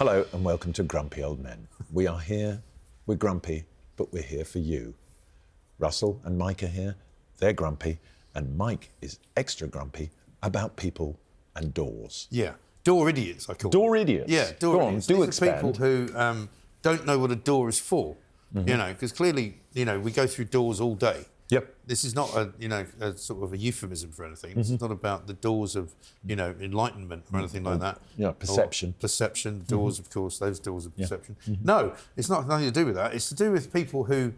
Hello and welcome to Grumpy Old Men. We are here, we're grumpy, but we're here for you. Russell and Mike are here, they're grumpy, and Mike is extra grumpy about people and doors. Yeah, door idiots, I call them. Door idiots? Yeah, door idiots. Do These expand. are people who don't know what a door is for, you know, because clearly, you know, we go through doors all day. Yep. This is not a sort of a euphemism for anything. This is not about the doors of, enlightenment or anything like that. Yeah, perception. Or perception, doors, of course, those doors of perception. No, it's not nothing to do with that. It's to do with people who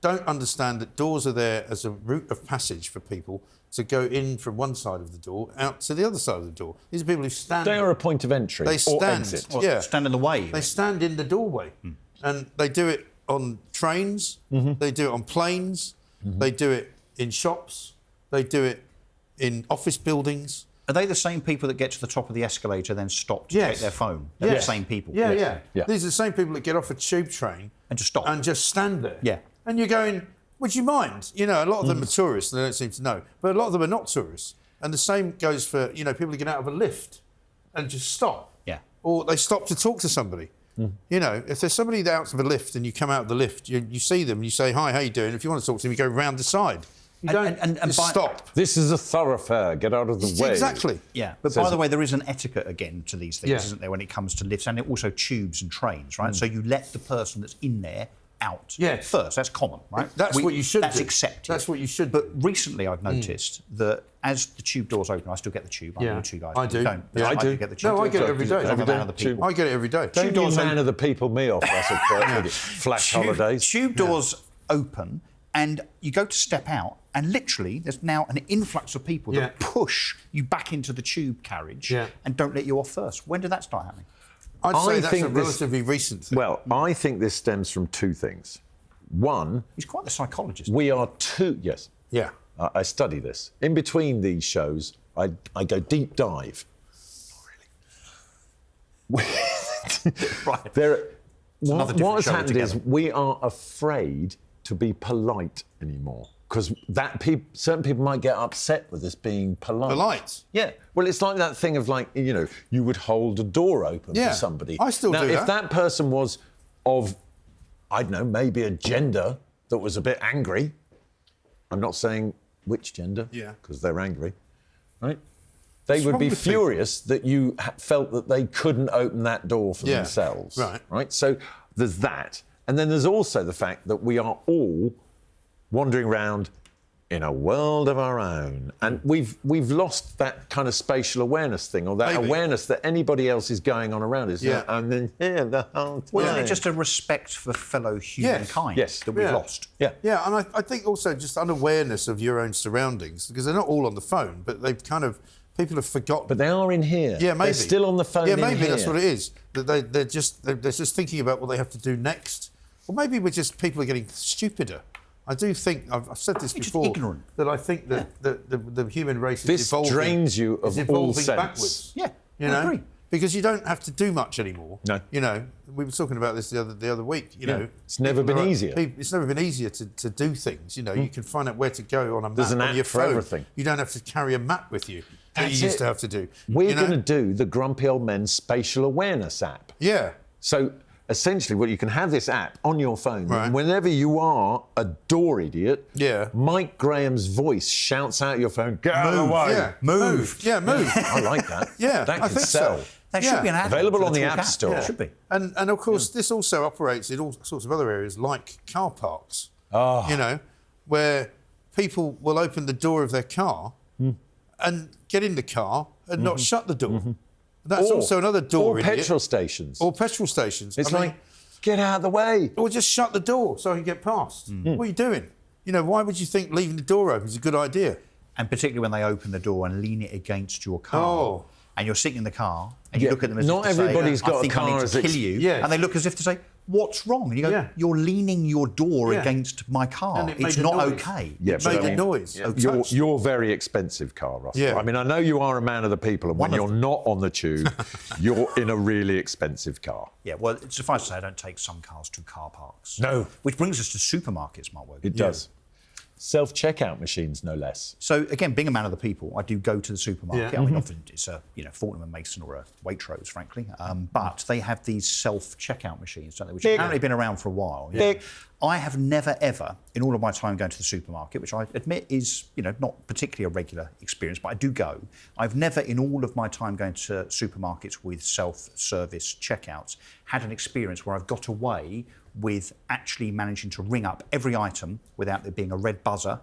don't understand that doors are there as a route of passage for people to go in from one side of the door out to the other side of the door. These are people who stand... They are a point of entry They stand, or exit. yeah. Stand in the way. They stand in the doorway. And they do it on trains, they do it on planes, they do it in shops, they do it in office buildings. Are they the same people that get to the top of the escalator then stop to take their phone? They're the same people. Yeah. Yeah. These are the same people that get off a tube train And just stop. and just stand there. Yeah. And you're going, would you mind? You know, a lot of them are tourists, and they don't seem to know. But a lot of them are not tourists. And the same goes for, people who get out of a lift and just stop. Yeah. Or they stop to talk to somebody. You know, if there's somebody out of a lift and you come out of the lift, you see them and you say, hi, how you doing? If you want to talk to them, you go round the side. You don't just stop. This is a thoroughfare, get out of the way. Exactly. Yeah, but by the way, there is an etiquette again to these things, isn't there, when it comes to lifts and also tubes and trains, right? So you let the person that's in there out first. That's common, right? That's what you should That's do. accepted. That's what you should do. But recently I've noticed that as the tube doors open, I still get the tube. I know you guys I do. Don't. Yeah, I I do. do get the tube. No, I get it every day. I'm a man of the people. I get it every day. Don't you man of the people me off, Russell Quirk. Flash holidays. Tube doors open and you go to step out and literally there's now an influx of people that push you back into the tube carriage and don't let you off first. When did that start happening? I'd say that's a relatively recent thing. Well, I think this stems from two things. One, He's quite the psychologist. we are too... Yes. Yeah. I study this. In between these shows, I go deep dive. Not really. What has happened is we are afraid to be polite anymore because certain people might get upset with us being polite. Polite? Yeah. Well, it's like that thing of you would hold a door open for somebody. I still do that. Now, if that person was of, I don't know, maybe a gender that was a bit angry, I'm not saying which gender, because they're angry, right? They would be furious that you felt that they couldn't open that door for themselves. Right. So there's that. And then there's also the fact that we are all wandering around in a world of our own. And we've lost that kind of spatial awareness thing, or that awareness that anybody else is going on around us. And then the whole time. Well, isn't it just a respect for fellow humankind that we've lost? Yeah, and I think also just unawareness of your own surroundings, because they're not all on the phone, but they've people have forgotten. But they are in here. Yeah, maybe. They're still on the phone. Yeah, maybe that's what it is. That they're just thinking about what they have to do next. Or maybe people are getting stupider. I do think, I've said this before, ignorant. that I think that the human race is evolving. This drains you of all sense. Backwards. Yeah, I agree. Because you don't have to do much anymore. No. You know, we were talking about this the other week. You know, it's never been easier. It's never been easier to do things. You know, you can find out where to go on a map There's an on app your for phone. everything. You don't have to carry a map with you that you used to have to do. We're going to do the Grumpy Old Men Spatial Awareness app. Yeah. So essentially, you can have this app on your phone. And whenever you are a door idiot, Mike Graham's voice shouts out your phone, "Get out of the way, yeah. Move. Yeah, move. I like that. Yeah, that I could think sell. so. That should be an app. Available on the Talk App Store. Yeah, it should be. And of course, this also operates in all sorts of other areas, like car parks. Oh. You know, where people will open the door of their car and get in the car and not shut the door. That's also another door. Or petrol stations. Or petrol stations. It's get out of the way. Or just shut the door so I can get past. What are you doing? You know, why would you think leaving the door open is a good idea? And particularly when they open the door and lean it against your car. And you're sitting in the car and you look at them as not if to everybody's say, got I think a car I need as to kill you. Yes. And they look as if to say, what's wrong? And you go, you're leaning your door against my car. And it's not okay. Yeah, it made a noise. Your very expensive car, Russell. Yeah. I mean, I know you are a man of the people, and when you're not on the tube, you're in a really expensive car. Yeah, well, suffice to say, I don't take some cars to car parks. No. Which brings us to supermarkets, Mark Wogan. It does. Self-checkout machines, no less. So again, being a man of the people, I do go to the supermarket. Yeah. I mean, often it's a Fortnum and Mason or a Waitrose, frankly. But they have these self-checkout machines, don't they? Which have apparently been around for a while. I have never ever, in all of my time going to the supermarket, which I admit is not particularly a regular experience, but I do go. I've never, in all of my time going to supermarkets with self-service checkouts, had an experience where I've got away with actually managing to ring up every item without there being a red buzzer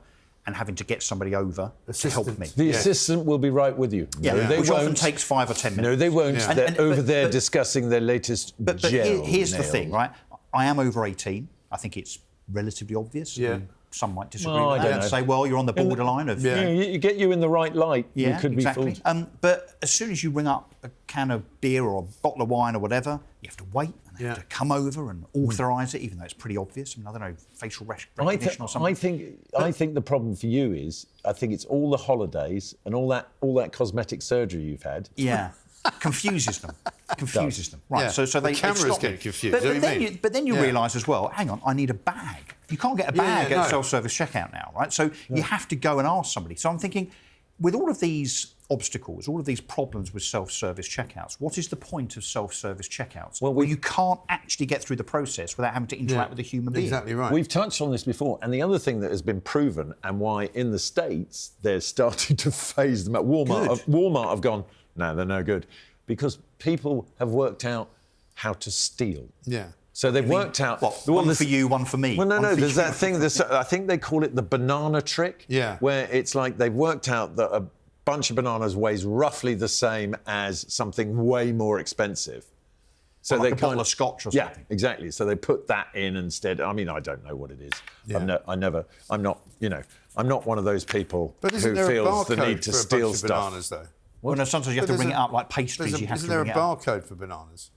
and having to get somebody over to help me. The assistant will be right with you. Yeah, no, they which won't. often takes 5 or 10 minutes. No, they won't. Yeah. They're over there discussing their latest But gel here's the nail. thing, right? I am over 18. I think it's relatively obvious. Yeah. Some might disagree Well, I with that don't and know. say, well, you're on the borderline of... Yeah, you get you in the right light. Yeah, you could exactly. be fooled. But as soon as you ring up a can of beer or a bottle of wine or whatever, you have to wait and they have to come over and authorise it, even though it's pretty obvious. I mean, I don't know, facial recognition or something. I think the problem for you is, I think it's all the holidays and all that cosmetic surgery you've had. Yeah. Confuses them. Right. Yeah. So The they cameras stop get me. confused, But, is that but what then you mean? but then you Yeah. realise as well, hang on, I need a bag. You can't get a bag no. at self-service checkout now, right? So you have to go and ask somebody. So I'm thinking, with all of these obstacles, all of these problems with self-service checkouts, what is the point of self-service checkouts? Well, where you can't actually get through the process without having to interact with a human being. Exactly right. We've touched on this before, and the other thing that has been proven, and why in the States they're starting to phase them out. Walmart have gone, no, they're no good, because people have worked out how to steal. Yeah. So they've worked out... One for you, one for me. Well, no, One for there's you. that thing, I think they call it the banana trick, Yeah. where it's like they've worked out that a bunch of bananas weighs roughly the same as something way more expensive. So Like they a bottle of scotch or Yeah, something. exactly. So they put that in instead. I mean, I don't know what it is. Yeah. I'm not one of those people But who isn't there a feels the barcode need to for a steal bunch of stuff. bananas, though? Well, no, sometimes you have But to ring there's it up like pastries. You have Isn't to there ring a it up. barcode for bananas?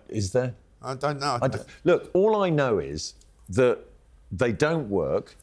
Is there? I don't know. Look, all I know is that they don't work.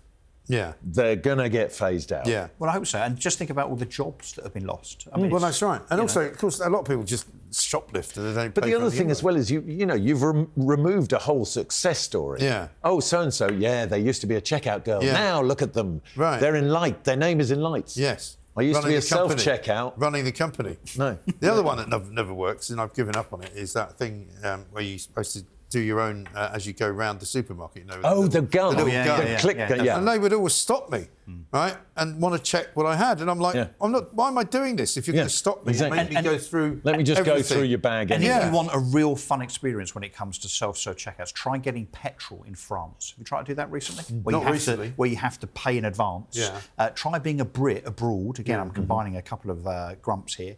Yeah. They're going to get phased out. Yeah. Well, I hope so. And just think about all the jobs that have been lost. I mean, Well, it's- that's right. And also, of course, a lot of people just shoplift and they don't But pay the for other it thing as anyway. well is you've removed a whole success story. Yeah. Oh, so and so. Yeah, they used to be a checkout girl. Yeah. Now look at them. Right. They're in light. Their name is in lights. Yes. I used to Running be a the company. self-checkout. Running the company. No. The other one that never works, and I've given up on it, is that thing where you're supposed to do your own as you go round the supermarket. You know, Oh, the gun. The little gun. The click gun. Yeah. And they would always stop me, right, and want to check what I had, and I'm like, Yeah. I'm not. Why am I doing this? If you're going to stop me, exactly. and make me go through. Let me just go everything. through your bag. And anyway. if you want a real fun experience when it comes to self-serve checkouts, try getting petrol in France. Have you tried to do that recently? Not recently. Where you have to pay in advance. Yeah. Try being a Brit abroad. Again, I'm combining a couple of grumps here.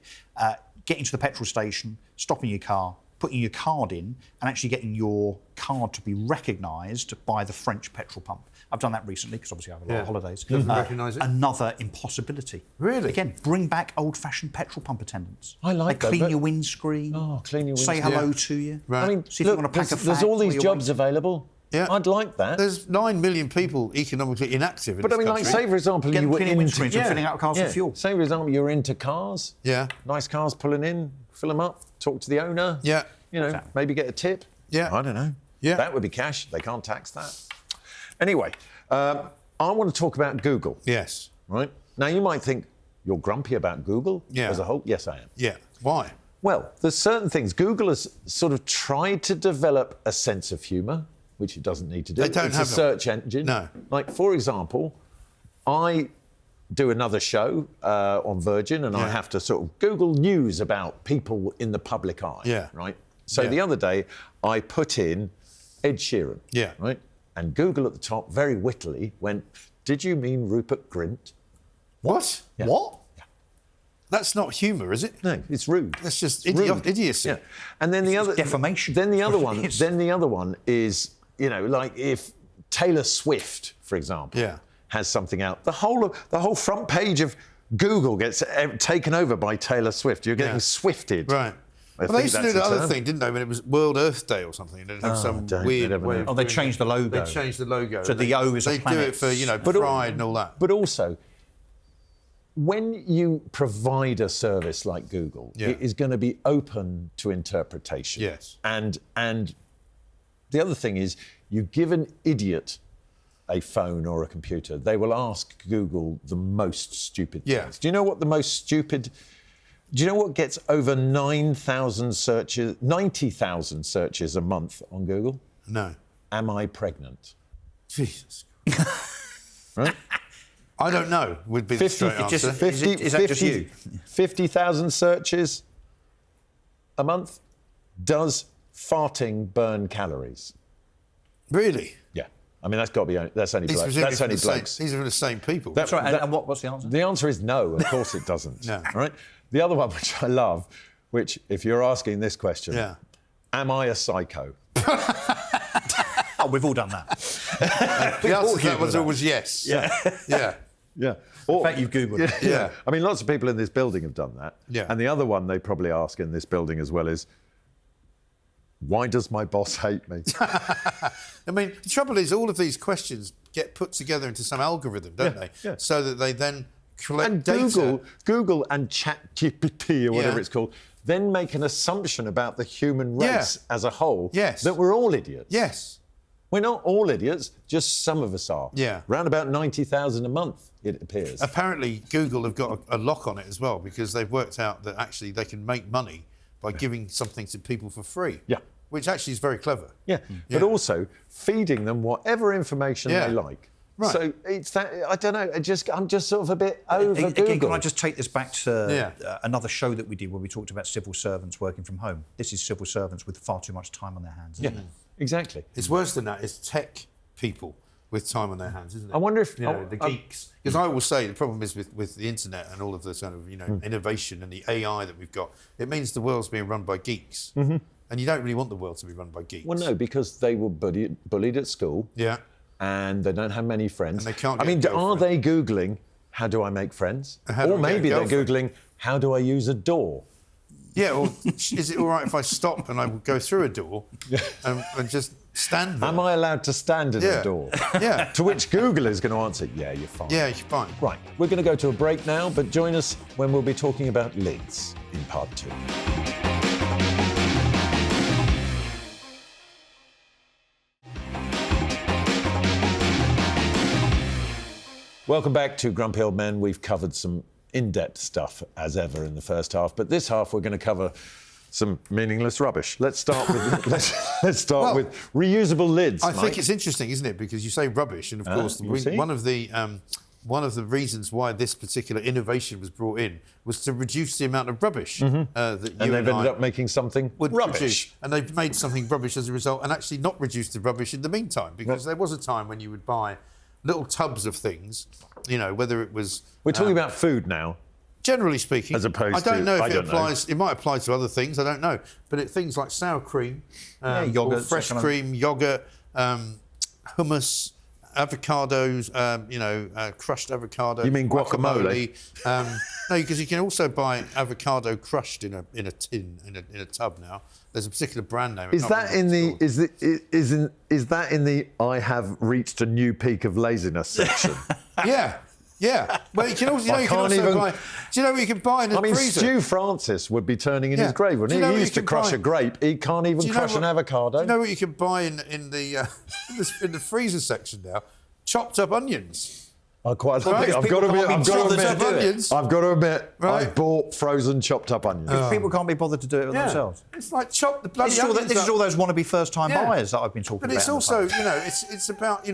Getting to the petrol station, stopping your car, putting your card in, and actually getting your card to be recognised by the French petrol pump. I've done that recently because obviously I have a lot of holidays. Doesn't recognise it? Another impossibility. Really? Again, bring back old-fashioned petrol pump attendants. I like They that, clean but- your windscreen. Oh, clean your Say windscreen. hello Yeah. to you. Right. I mean, See if you look, want to pack a there's all fact these while you're jobs waiting. available. Yeah. I'd like that. There's 9 million people economically inactive in But I this mean, like, country. say for example, Get you were cleaning into windscreens and filling out cars with fuel. Say for example, you're into cars. Yeah. Nice cars pulling in, fill them up, talk to the owner. Yeah. You know, maybe get a tip. Yeah. I don't know. Yeah. That would be cash. They can't tax that. Anyway, I want to talk about Google. Yes. Right? Now, you might think, you're grumpy about Google Yeah. as a whole. Yes, I am. Yeah. Why? Well, there's certain things. Google has sort of tried to develop a sense of humour, which it doesn't need to do. They don't it's have a it. search engine. No. Like, for example, I do another show on Virgin, and I Yeah. have to sort of Google news about people in the public eye. Yeah. Right? So Yeah. the other day, I put in Ed Sheeran. Yeah. Right? And Google at the top, very wittily, went, "Did you mean Rupert Grint?" What? What? That's not humour, is it? No, it's rude. That's just It's rude. idiocy. Yeah. And then the other defamation. Then the other What one. it is. Then the other one is, you know, like if Taylor Swift, for example, Yeah. has something out, the whole front page of Google gets taken over by Taylor Swift. You're getting Yeah. swifted. Right. I Well, they think used to that's do the a other term. thing, didn't they, when it was World Earth Day or something? They'd have some don't. weird They never way know. of Oh, they doing changed it. the logo. They changed the logo. So the O is a They do planet. it for, you know, But- pride and all that. But also, when you provide a service like Google, Yeah. it is going to be open to interpretation. Yes. And the other thing is, you give an idiot a phone or a computer, they will ask Google the most stupid things. Do you know what do you know what gets over 90,000 searches a month on Google? No. Am I pregnant? Jesus. Right? I don't know, would be the straight answer. Is that just you? 50,000 searches a month. Does farting burn calories? Really? Yeah. I mean, that's got to be, that's only blokes. That's only blokes. These are the same people. That's right. And what's the answer? The answer is no, of course it doesn't. No. Right? The other one, which I love, which, if you're asking this question, am I a psycho? Oh, we've all done that. The answer to that was always yes. Yeah. Yeah. Yeah. In fact, you've Googled it. Yeah. I mean, lots of people in this building have done that. Yeah. And the other one they probably ask in this building as well is, why does my boss hate me? I mean, the trouble is all of these questions get put together into some algorithm, don't they? Yeah. So that they then collect And data. Google and ChatGPT or whatever it's called, then make an assumption about the human race as a whole. Yes. That we're all idiots. Yes. We're not all idiots, just some of us are. Yeah. Round about 90,000 a month, it appears. Apparently, Google have got a lock on it as well because they've worked out that actually they can make money by giving something to people for free. Yeah. Which actually is very clever. Yeah. But also feeding them whatever information they like. Right. So it's that, I don't know, I'm just sort of a bit over Google. Again, can I just take this back to another show that we did where we talked about civil servants working from home? This is civil servants with far too much time on their hands. Yeah, exactly. It's worse than that. It's tech people with time on their hands, isn't it? I wonder if... the geeks. Because I will say the problem is with the internet and all of the sort of, innovation and the AI that we've got, it means the world's being run by geeks. Mm-hmm. And you don't really want the world to be run by geeks. Well, no, because they were bullied at school. Yeah. And they don't have many friends. And they can't get I mean, a are they Googling, how do I make friends? Or maybe they're Googling, how do I use a door? Yeah, or is it all right if I stop and I will go through a door and just stand there? Am I allowed to stand in a door? Yeah. To which Google is going to answer, yeah, you're fine. Yeah, you're fine. Right, we're going to go to a break now, but join us when we'll be talking about lids in part 2. Welcome back to Grumpy Old Men. We've covered some in-depth stuff as ever in the first half, but this half we're going to cover some meaningless rubbish. Let's start with let's start with reusable lids. I think it's interesting, isn't it? Because you say rubbish, and of course one of the reasons why this particular innovation was brought in was to reduce the amount of rubbish that you and they've ended up making something rubbish. Produce. And they've made something rubbish as a result, and actually not reduced the rubbish in the meantime. Because there was a time when you would buy little tubs of things, whether it was... We're talking about food now. Generally speaking. As opposed I don't to, know if I it don't applies... It might apply to other things, I don't know. But things like sour cream, yogurt, or fresh cream, yoghurt, hummus, avocados, crushed avocado. You mean guacamole? No, because you can also buy avocado crushed in a tin, in a tub now. There's a particular brand name. Is that in the I have reached a new peak of laziness section? Yeah. Well, you can also, buy. Do you know what you can buy in a freezer? Stu Francis would be turning in his grave, wouldn't he? He used to crush a grape. He can't even crush an avocado. Do you know what you can buy in the in the freezer section now? Chopped up onions. I quite like it. I've got to admit, I bought frozen chopped up onions. People can't be bothered to do it themselves. It's like chop the bloody onions. This is all those wannabe first-time buyers that I've been talking about. But it's also, it's about,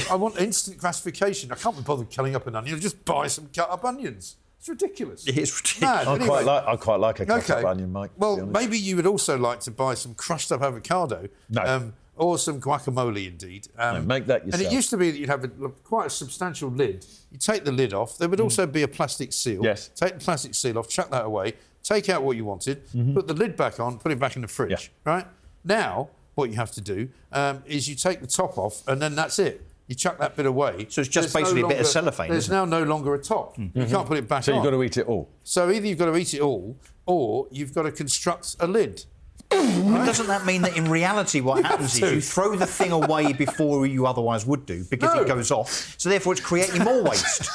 I want instant gratification. I can't be bothered cutting up an onion. Just buy some cut-up onions. It's ridiculous. It's ridiculous. I quite like a cut-up onion, Mike. Well, maybe you would also like to buy some crushed-up avocado. No. Or some guacamole, indeed. Make that yourself. And it used to be that you'd have quite a substantial lid. You take the lid off. There would also be a plastic seal. Yes. Take the plastic seal off, chuck that away, take out what you wanted, put the lid back on, put it back in the fridge. Yeah. Right? Now, what you have to do is you take the top off, and then that's it. You chuck that bit away. So it's just basically a bit of cellophane. There's now no longer a top. You can't put it back on. So you've got to eat it all. So either you've got to eat it all, or you've got to construct a lid. Doesn't that mean that in reality what happens is you throw the thing away before you otherwise would do because it goes off, so therefore it's creating more waste?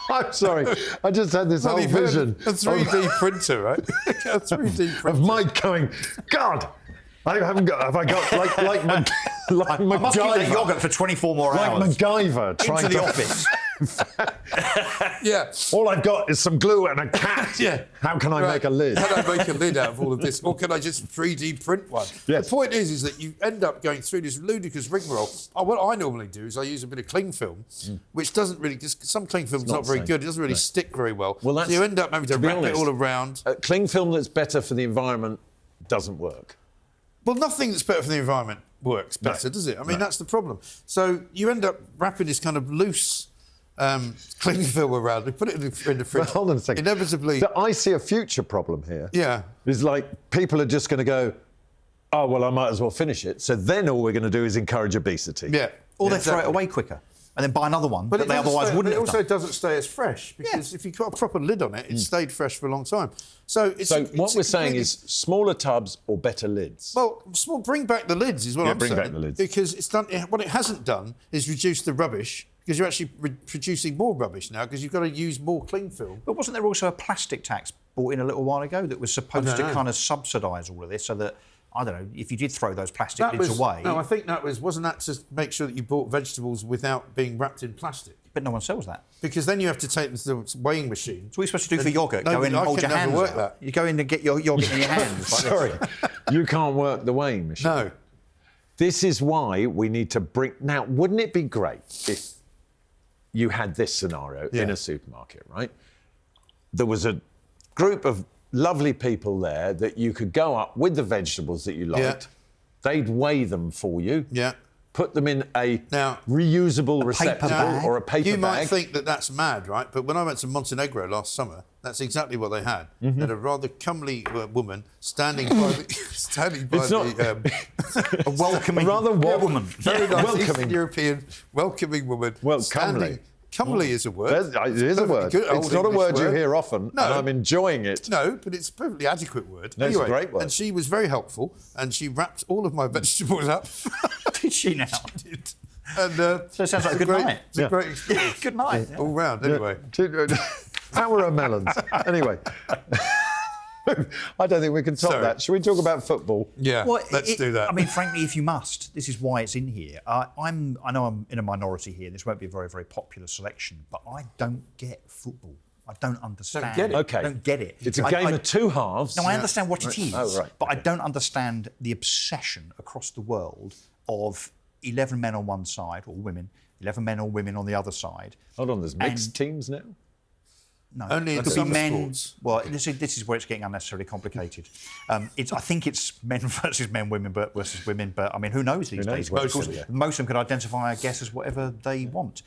I'm sorry, I just had this whole vision. A 3D printer, right? A 3D printer. Of Mike going, God, I haven't got, have I got, like like I must keep that MacGyver. yogurt for 24 more Like hours. MacGyver trying Into the to... office. Yeah. All I've got is some glue and a cat. Yeah. How can I make a lid? Can I make a lid out of all of this? Or can I just 3D print one? Yes. The point is that you end up going through this ludicrous rigmarole. What I normally do is I use a bit of cling film, which doesn't really... Some cling film's not not very safe. good. It doesn't really No. stick very well. Well, so that's- you end up having to be wrap it honest, all around. Cling film that's better for the environment doesn't work. Well, nothing that's better for the environment works better, does it? I mean, that's the problem. So you end up wrapping this kind of loose cling film around. We put it in the fridge. But hold on a second. Inevitably... So I see a future problem here. Yeah. Is like people are just going to go, oh, well, I might as well finish it. So then all we're going to do is encourage obesity. Yeah. Or they exactly. throw it away quicker and then buy another one But that it they doesn't otherwise stay- wouldn't but have it also done. doesn't stay as fresh because if you put a proper lid on it, it stayed fresh for a long time. So What we're saying is smaller tubs or better lids. well, bring back the lids is what I'm bring saying. back the lids. Because it's done. What it hasn't done is reduce the rubbish because you're actually producing more rubbish now because you've got to use more cling film. But wasn't there also a plastic tax brought in a little while ago that was supposed to know. kind of subsidise all of this so that, I don't know, if you did throw those plastic lids away... No, I think wasn't that to make sure that you bought vegetables without being wrapped in plastic? But no one sells that. Because then you have to take the weighing machine. So what are you supposed to do for yoghurt? No, Go in and I hold can your never hands work out. that. You go in and get your yoghurt in your hands. Like Sorry, you can't work the weighing machine. No. This is why we need to bring... Now, wouldn't it be great if you had this scenario in a supermarket, right? There was a group of lovely people there that you could go up with the vegetables that you liked. They'd weigh them for you. Yeah. Put them in a Now, reusable receptacle bag. or a paper You bag. might think that that's mad, right? But when I went to Montenegro last summer, that's exactly what they had. Mm-hmm. They had a rather comely woman standing by the, a welcoming rather woman. very nice welcoming. Eastern European welcoming woman. Well, standing. Comely is a word. It is a word. Good It's old not a English word you hear often, No. and I'm enjoying it. No, but it's a perfectly adequate word. No, it's a great word. And she was very helpful, and she wrapped all of my vegetables up. Did she now? And, So it sounds like a good night. It's a great experience. Good night. All round, anyway. How are our melons? Anyway, I don't think we can top Sorry. that. Should we talk about football? Yeah, Well, let's do that. I mean, frankly, if you must, this is why it's in here. I know I'm in a minority here. This won't be a very, very popular selection, but I don't get football. I don't understand. get it? Okay. I don't get it. It's a game of two halves. No, I understand what it is, Oh, right. but I don't understand the obsession across the world of 11 men on one side, or women, 11 men or women on the other side. Hold on, there's mixed teams now? No, Only in it could be some men. sports. Well, this is where it's getting unnecessarily complicated. I think it's men versus men, women versus women. But I mean, who knows these knows? days? Most Of course, of them. most of them can identify, I guess, as whatever they want.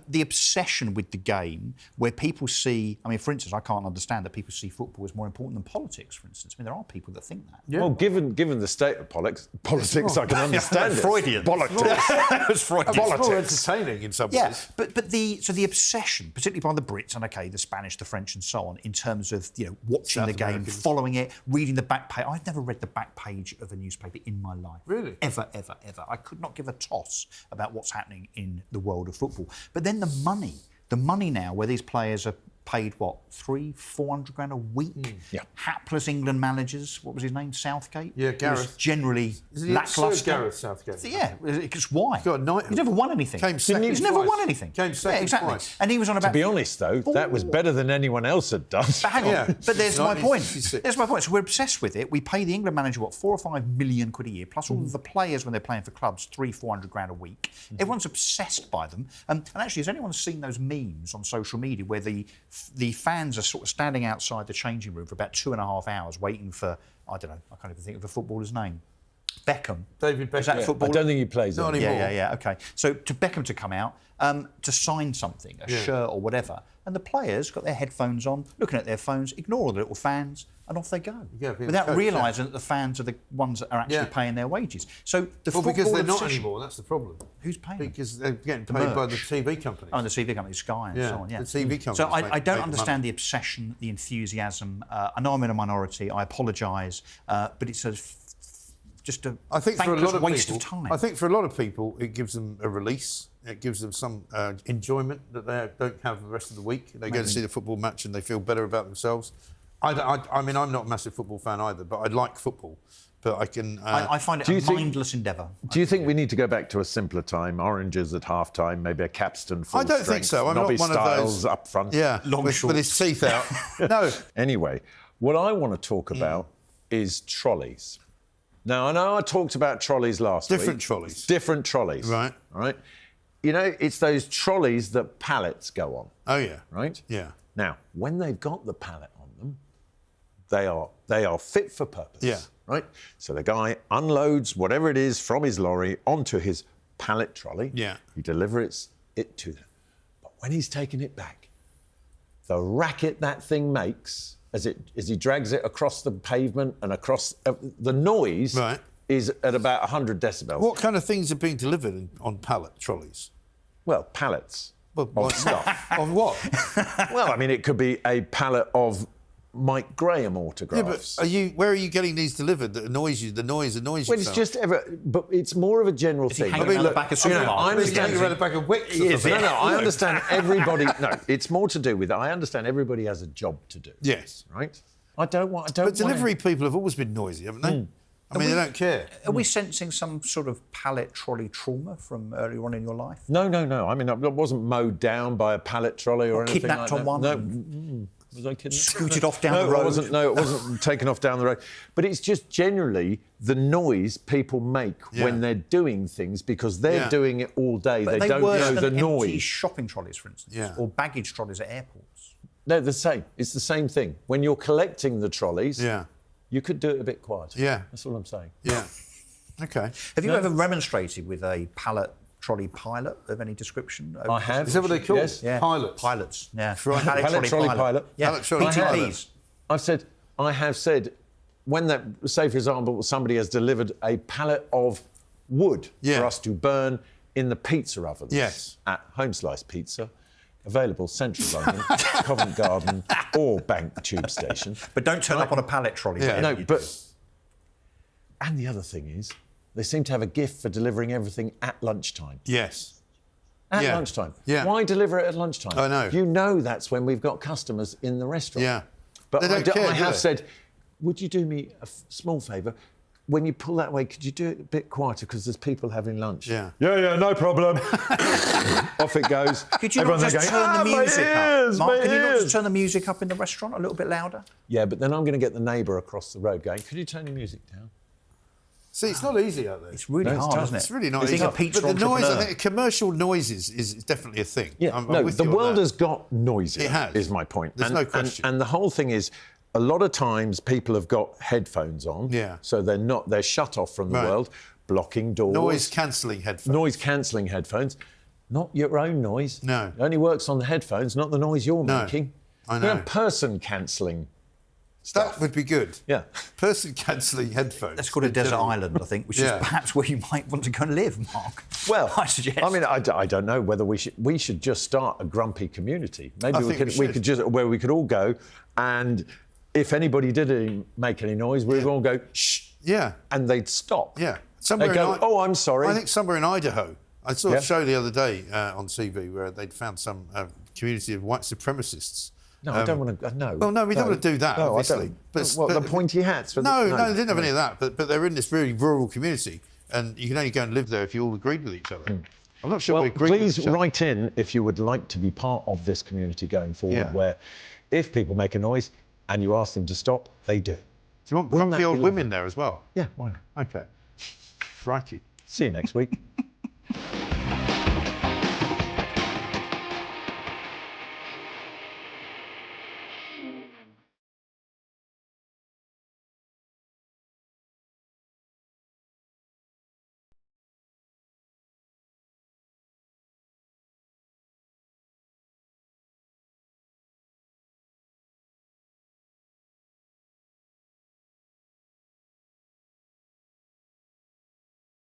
The obsession with the game, where people see. I mean, for instance, I can't understand that people see football as more important than politics. For instance, I mean, there are people that think that. Well, given the state of politics, I can understand it. Freudian. Politics. It was Freudian. It's more entertaining in some Yeah, ways. but the obsession, particularly by the Brits and the Spanish, the French, and so on, in terms of watching South the game, Americans. following it, reading the back page. I've never read the back page of a newspaper in my life. Really? Ever. I could not give a toss about what's happening in the world of football. But then the money now, where these players are paid what, 300-400 grand a week? Yeah. Hapless England managers. What was his name? Southgate. Yeah, Who was Gareth. generally Is he lacklustre. Sir Gareth Southgate? Yeah, because why? got a knighthood. He's never won anything. Came second He's never twice. won anything. Came second Yeah, exactly. twice. And he was on about. To be honest, though, that was better than anyone else had done. But hang on, Yeah. but there's my point. 1966. There's my point. So we're obsessed with it. We pay the England manager, 4 or 5 million quid a year, plus all of the players when they're playing for clubs, 300-400 grand a week. Everyone's obsessed by them. And actually, has anyone seen those memes on social media where the fans are sort of standing outside the changing room for about 2.5 hours waiting for, I don't know, I can't even think of a footballer's name. Beckham. David Beckham. Is that Yeah. I footballer? don't think he plays Not anymore. anymore. Yeah, okay. So to Beckham to come out to sign something, a shirt or whatever, and the players got their headphones on, looking at their phones, ignore all the little fans, and off they go. Yeah, being without coached, realising that the fans are the ones that are actually Yeah. paying their wages. So the Well, football because they're not obsession- anymore, that's the problem. Who's paying them? Because they're getting paid by the merch. TV companies. Oh, and the TV company, Sky and Yeah, so on, yeah. the TV companies So I make don't money. understand the obsession, the enthusiasm. I know I'm in a minority, I apologise, but it's just a I think for a thankless lot of waste people, of time. I think for a lot of people, it gives them a release. It gives them some enjoyment that they don't have the rest of the week. They go to see the football match and they feel better about themselves. I mean, I'm not a massive football fan either, but I like football. But I can. I find it a mindless endeavour. Do you think we need to go back to a simpler time? Oranges at half-time, maybe a Capstan full I don't think strength, so. I'm Nobby not one Styles of those. up front. Yeah, Long with his teeth out. No. Anyway, what I want to talk about is trolleys. Now, I know I talked about trolleys last week. Different trolleys. Different trolleys. Right. Right. You know, it's those trolleys that pallets go on. Oh yeah. Right. Yeah. Now, when they've got the pallet on them, they are fit for purpose. Yeah. Right. So the guy unloads whatever it is from his lorry onto his pallet trolley. Yeah. He delivers it to them. But when he's taking it back, the racket that thing makes as he drags it across the pavement and across the noise is at about 100 decibels. What kind of things are being delivered on pallet trolleys? Well, pallets Well, of stuff. Of what? Well, I mean, it could be a pallet of Mike Graham Yeah, autographs. but where are you getting these delivered that annoys you? The noise annoys you. Well, it's just but it's more of a general Is he thing. hanging around the back of you know, supermarkets? I understand. around the back of Wicks. No, I understand everybody. No, it's more to do with I understand everybody has a job to do. Yes. Right. I don't want. But delivery people have always been noisy, haven't they? I mean, they don't care. Are we sensing some sort of pallet trolley trauma from earlier on in your life? No. I mean, I wasn't mowed down by a pallet trolley or anything kidnapped like on that. one? No. Was I kidnapped? Scooted off down No, the road? it wasn't taken off down the road. But it's just generally the noise people make when they're doing things because they're doing it all day. But They don't worse know than the empty noise. shopping trolleys, for instance, Yeah. or baggage trolleys at airports. They're the same. It's the same thing. When you're collecting the trolleys, you could do it a bit quieter. Yeah. That's all I'm saying. Yeah. Okay. Have you ever remonstrated with a pallet trolley pilot of any description? I have. Is that what they call Yes. it? Pilots. Pilots, yeah. Right. Pallet trolley pilot. Yeah. Pallet trolley PTPs. pilot. I have said, when that, say for example, somebody has delivered a pallet of wood for us to burn in the pizza ovens at Home Slice Pizza, available Central London, Covent Garden or Bank Tube Station. But don't turn up on a pallet trolley. Yeah. No, but... And the other thing is, they seem to have a gift for delivering everything at lunchtime. Yes. At lunchtime. Yeah. Why deliver it at lunchtime? I know. You know that's when we've got customers in the restaurant. Yeah. But They don't care, I do have they? said, would you do me a small favour? When you pull that away, could you do it a bit quieter because there's people having lunch? Yeah. Yeah, no problem. Off it goes. Could you not Everyone's just going, turn the music up? Mark, can you not ears." just turn the music up in the restaurant a little bit louder? Yeah, but then I'm going to get the neighbour across the road going, could you turn your music down? See, it's not easy out there. It's really No, it's hard, tough. isn't it? It's really not Being easy. a pizza But the noise, I entrepreneur. think, commercial noises is definitely a thing. Yeah, I'm no, with the you on world that. has got noisier, It has. is my point. There's no question. And the whole thing is, a lot of times people have got headphones on, so they're shut off from the world, blocking doors. Noise cancelling headphones. Noise cancelling headphones. Not your own noise. No. It only works on the headphones, not the noise you're making. I know. You know, person cancelling stuff. That would be good. Yeah. Person cancelling headphones. That's called a desert island, I think, which is perhaps where you might want to go and live, Mark. Well, I suggest. I mean, I don't know whether we should just start a grumpy community. Maybe I think we could should. just where we could all go, and if anybody did make any noise, we'd all go shh. Yeah. And they'd stop. Yeah. They'd go, oh, I'm sorry. I think somewhere in Idaho, I saw a show the other day on TV where they'd found some community of white supremacists. No, I don't want to. No. Well, no, we don't want to do that, no, obviously. I don't. But, What, the pointy hats? No, they didn't have any of that. But they're in this really rural community, and you can only go and live there if you all agreed with each other. I'm not sure Well, we agree with please each other. write in if you would like to be part of this community going forward, where if people make a noise and you ask them to stop, they do. Do you want Wouldn't grumpy that old be women there as well? Yeah, why not? Okay. Righty. See you next week.